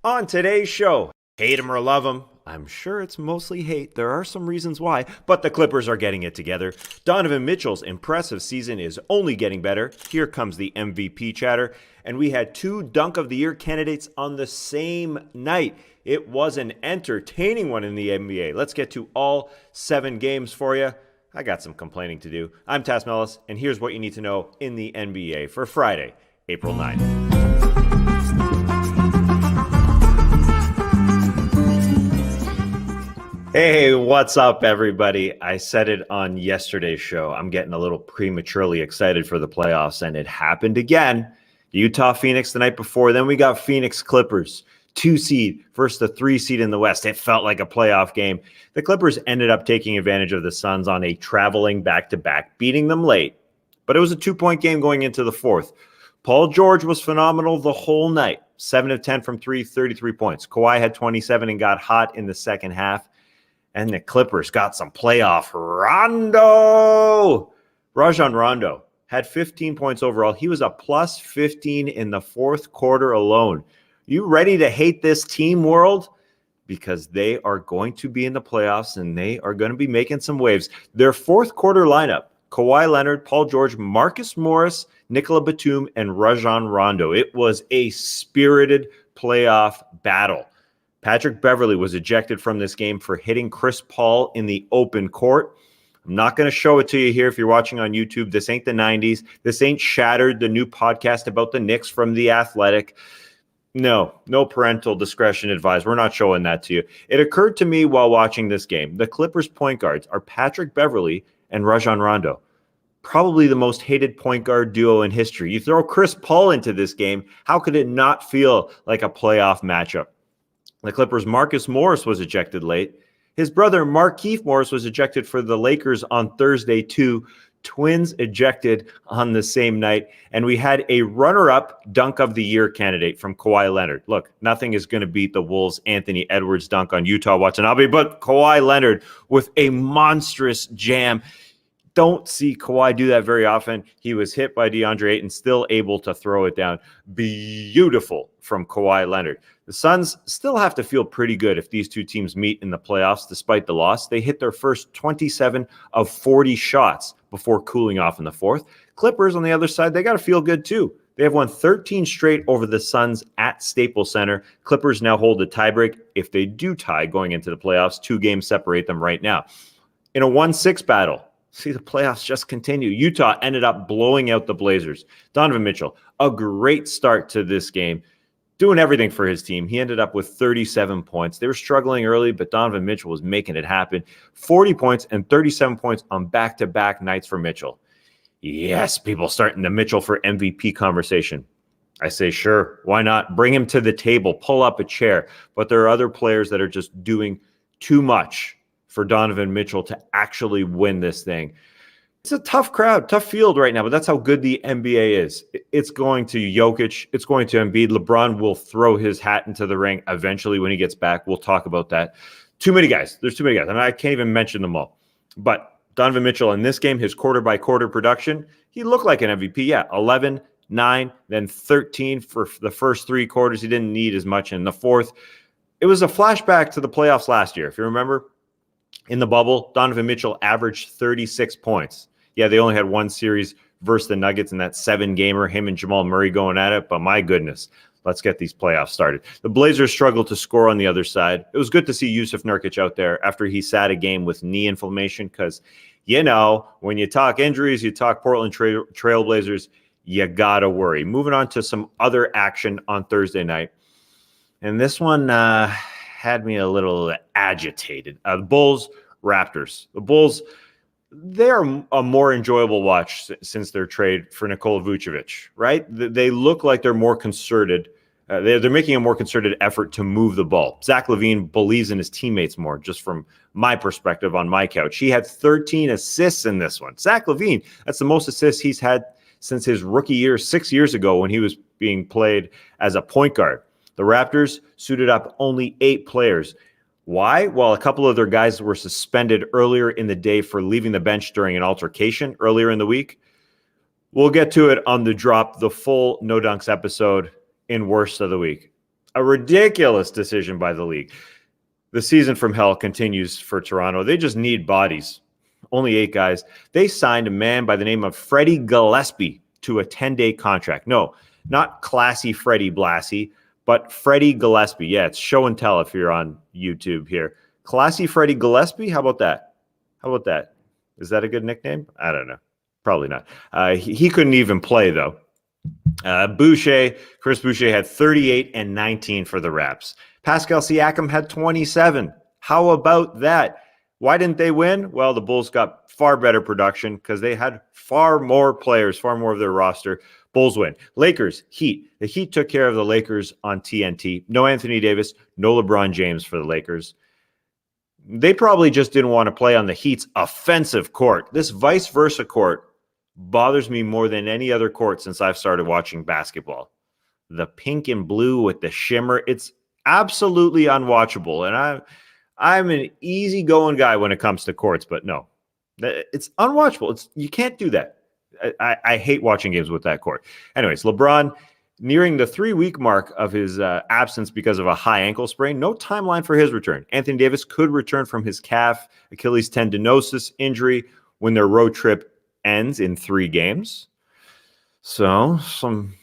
On today's show, hate 'em or love 'em. I'm sure it's mostly hate. There are some reasons why, but the Clippers are getting it together. Donovan Mitchell's impressive season is only getting better. Here comes the MVP chatter. And we had two Dunk of the Year candidates on the same night. It was an entertaining one in the NBA. Let's get to all 7 games for you. I got some complaining to do. I'm Taz Mellis, and here's what you need to know in the NBA for Friday, April 9th. Hey, what's up, everybody? I said it on yesterday's show. I'm getting a little prematurely excited for the playoffs, and it happened again. Utah, Phoenix the night before. Then we got Phoenix Clippers, 2 seed versus the 3 seed in the West. It felt like a playoff game. The Clippers ended up taking advantage of the Suns on a traveling back-to-back, beating them late. But it was a 2-point game going into the fourth. Paul George was phenomenal the whole night. 7 of 10 from 3, 33 points. Kawhi had 27 and got hot in the second half. And the Clippers got some playoff Rondo. Rajon Rondo had 15 points overall. He was a plus 15 in the fourth quarter alone. You ready to hate this team, world? Because they are going to be in the playoffs and they are going to be making some waves. Their fourth quarter lineup, Kawhi Leonard, Paul George, Marcus Morris, Nicola Batum, and Rajon Rondo. It was a spirited playoff battle. Patrick Beverley was ejected from this game for hitting Chris Paul in the open court. I'm not going to show it to you here if you're watching on YouTube. This ain't the 90s. This ain't Shattered, the new podcast about the Knicks from The Athletic. No parental discretion advised. We're not showing that to you. It occurred to me while watching this game. The Clippers point guards are Patrick Beverley and Rajon Rondo. Probably the most hated point guard duo in history. You throw Chris Paul into this game, how could it not feel like a playoff matchup? The Clippers' Marcus Morris was ejected late. His brother, Markieff Morris, was ejected for the Lakers on Thursday, too. Twins ejected on the same night. And we had a runner-up Dunk of the Year candidate from Kawhi Leonard. Look, nothing is going to beat the Wolves' Anthony Edwards dunk on Utah Watanabe, but Kawhi Leonard with a monstrous jam. Don't see Kawhi do that very often. He was hit by DeAndre Ayton, still able to throw it down. Beautiful from Kawhi Leonard. The Suns still have to feel pretty good if these two teams meet in the playoffs despite the loss. They hit their first 27 of 40 shots before cooling off in the fourth. Clippers, on the other side, they got to feel good too. They have won 13 straight over the Suns at Staples Center. Clippers now hold a tiebreak. If they do tie going into the playoffs, 2 games separate them right now. In a 1-6 battle, see, the playoffs just continue. Utah ended up blowing out the Blazers. Donovan Mitchell, a great start to this game, doing everything for his team. He ended up with 37 points. They were struggling early, but Donovan Mitchell was making it happen. 40 points and 37 points on back-to-back nights for Mitchell. Yes, people starting the Mitchell for MVP conversation. I say, sure, why not? Bring him to the table, pull up a chair. But there are other players that are just doing too much for Donovan Mitchell to actually win this thing. It's a tough crowd, tough field right now, but that's how good the NBA is. It's going to Jokic. It's going to Embiid. LeBron will throw his hat into the ring eventually when he gets back. We'll talk about that. Too many guys. There's too many guys. I mean, I can't even mention them all. But Donovan Mitchell in this game, his quarter-by-quarter production, he looked like an MVP. Yeah, 11, 9, then 13 for the first 3 quarters. He didn't need as much in the fourth. It was a flashback to the playoffs last year. If you remember, in the bubble, Donovan Mitchell averaged 36 points. Yeah, they only had 1 series versus the Nuggets in that 7-gamer, him and Jamal Murray going at it. But my goodness, let's get these playoffs started. The Blazers struggled to score on the other side. It was good to see Jusuf Nurkic out there after he sat a game with knee inflammation because, when you talk injuries, you talk Portland Trailblazers, you got to worry. Moving on to some other action on Thursday night. And this one had me a little agitated. The Bulls, Raptors. The Bulls, they're a more enjoyable watch since their trade for Nikola Vucevic, right? They look like they're more concerted. They're making a more concerted effort to move the ball. Zach LaVine believes in his teammates more, just from my perspective on my couch. He had 13 assists in this one. Zach LaVine, that's the most assists he's had since his rookie year 6 years ago when he was being played as a point guard. The Raptors suited up only 8 players. Why? Well, a couple of their guys were suspended earlier in the day for leaving the bench during an altercation earlier in the week. We'll get to it on the drop, the full No Dunks episode in Worst of the Week. A ridiculous decision by the league. The season from hell continues for Toronto. They just need bodies. Only 8 guys. They signed a man by the name of Freddie Gillespie to a 10-day contract. No, not classy Freddie Blassie, but Freddie Gillespie. Yeah, it's show and tell if you're on YouTube here. Classy Freddie Gillespie? How about that? Is that a good nickname? I don't know. Probably not. He couldn't even play, though. Chris Boucher had 38 and 19 for the Raps. Pascal Siakam had 27. How about that? Why didn't they win? Well, the Bulls got far better production because they had far more players, far more of their roster. Bulls win. Lakers, Heat. The Heat took care of the Lakers on TNT. No Anthony Davis, no LeBron James for the Lakers. They probably just didn't want to play on the Heat's offensive court. This vice versa court bothers me more than any other court since I've started watching basketball. The pink and blue with the shimmer, it's absolutely unwatchable. And I'm an easygoing guy when it comes to courts, but no, it's unwatchable. You can't do that. I hate watching games with that court. Anyways, LeBron nearing the 3-week mark of his absence because of a high ankle sprain. No timeline for his return. Anthony Davis could return from his calf Achilles tendinosis injury when their road trip ends in 3 games. So some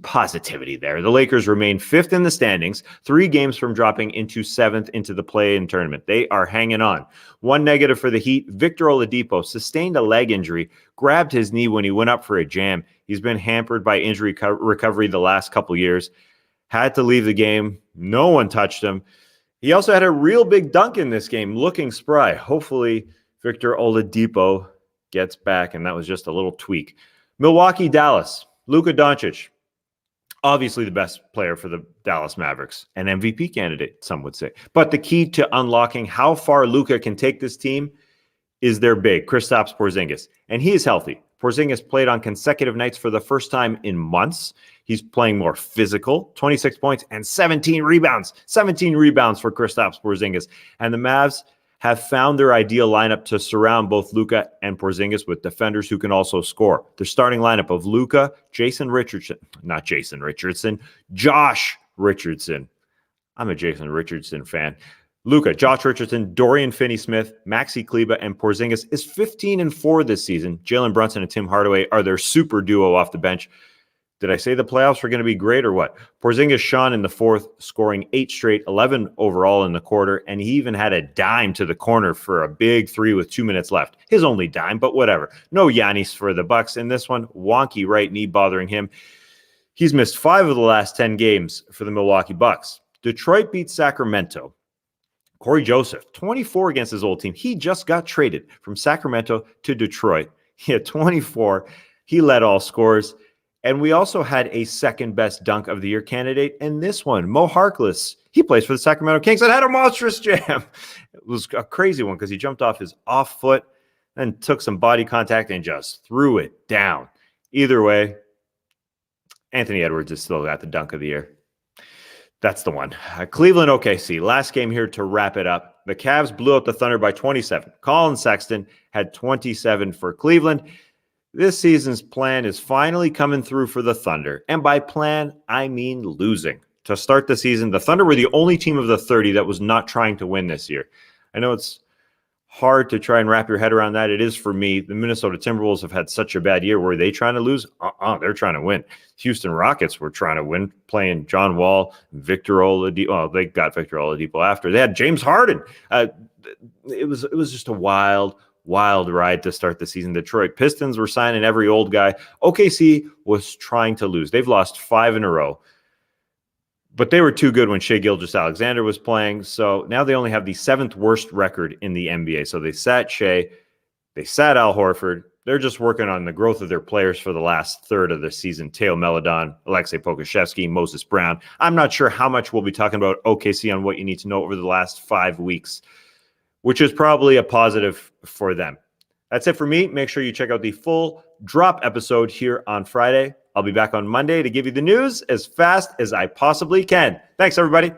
positivity there. The Lakers remain 5th in the standings, 3 games from dropping into 7th into the play-in tournament. They are hanging on. One negative for the Heat. Victor Oladipo sustained a leg injury, grabbed his knee when he went up for a jam. He's been hampered by injury recovery the last couple years. Had to leave the game. No one touched him. He also had a real big dunk in this game, looking spry. Hopefully, Victor Oladipo gets back, and that was just a little tweak. Milwaukee, Dallas. Luka Doncic, obviously the best player for the Dallas Mavericks, an MVP candidate, some would say. But the key to unlocking how far Luka can take this team is their big, Kristaps Porzingis, and he is healthy. Porzingis played on consecutive nights for the first time in months. He's playing more physical, 26 points and 17 rebounds. 17 rebounds for Kristaps Porzingis. And the Mavs have found their ideal lineup to surround both Luka and Porzingis with defenders who can also score. Their starting lineup of Luka, Josh Richardson. I'm a Jason Richardson fan. Luka, Josh Richardson, Dorian Finney-Smith, Maxi Kleber, and Porzingis is 15-4 this season. Jalen Brunson and Tim Hardaway are their super duo off the bench. Did I say the playoffs were going to be great or what? Porzingis shone in the fourth, scoring 8 straight, 11 overall in the quarter, and he even had a dime to the corner for a big 3 with 2 minutes left. His only dime, but whatever. No Giannis for the Bucks in this one. Wonky right knee bothering him. He's missed 5 of the last 10 games for the Milwaukee Bucks. Detroit beat Sacramento. Corey Joseph, 24 against his old team. He just got traded from Sacramento to Detroit. He had 24. He led all scores. And we also had a second best dunk of the year candidate in this one, Mo Harkless. He plays for the Sacramento Kings and had a monstrous jam. It was a crazy one because he jumped off his off foot and took some body contact and just threw it down. Either way, Anthony Edwards is still got the dunk of the year. That's the one. Cleveland OKC. Last game here to wrap it up. The Cavs blew out the Thunder by 27. Colin Sexton had 27 for Cleveland. This season's plan is finally coming through for the Thunder. And by plan, I mean losing. To start the season, the Thunder were the only team of the 30 that was not trying to win this year. I know it's hard to try and wrap your head around that. It is for me. The Minnesota Timberwolves have had such a bad year. Were they trying to lose? They're trying to win. Houston Rockets were trying to win, playing John Wall, Victor Oladipo. Oh, they got Victor Oladipo after. They had James Harden. It was just a wild ride to start the season. Detroit Pistons were signing every old guy. OKC was trying to lose. They've lost 5 in a row. But they were too good when Shai Gilgeous-Alexander was playing. So now they only have the 7th worst record in the NBA. So they sat Shai. They sat Al Horford. They're just working on the growth of their players for the last third of the season. Teo Maledon, Alexei Pokusevski, Moses Brown. I'm not sure how much we'll be talking about OKC on what you need to know over the last 5 weeks, which is probably a positive for them. That's it for me. Make sure you check out the full drop episode here on Friday. I'll be back on Monday to give you the news as fast as I possibly can. Thanks, everybody.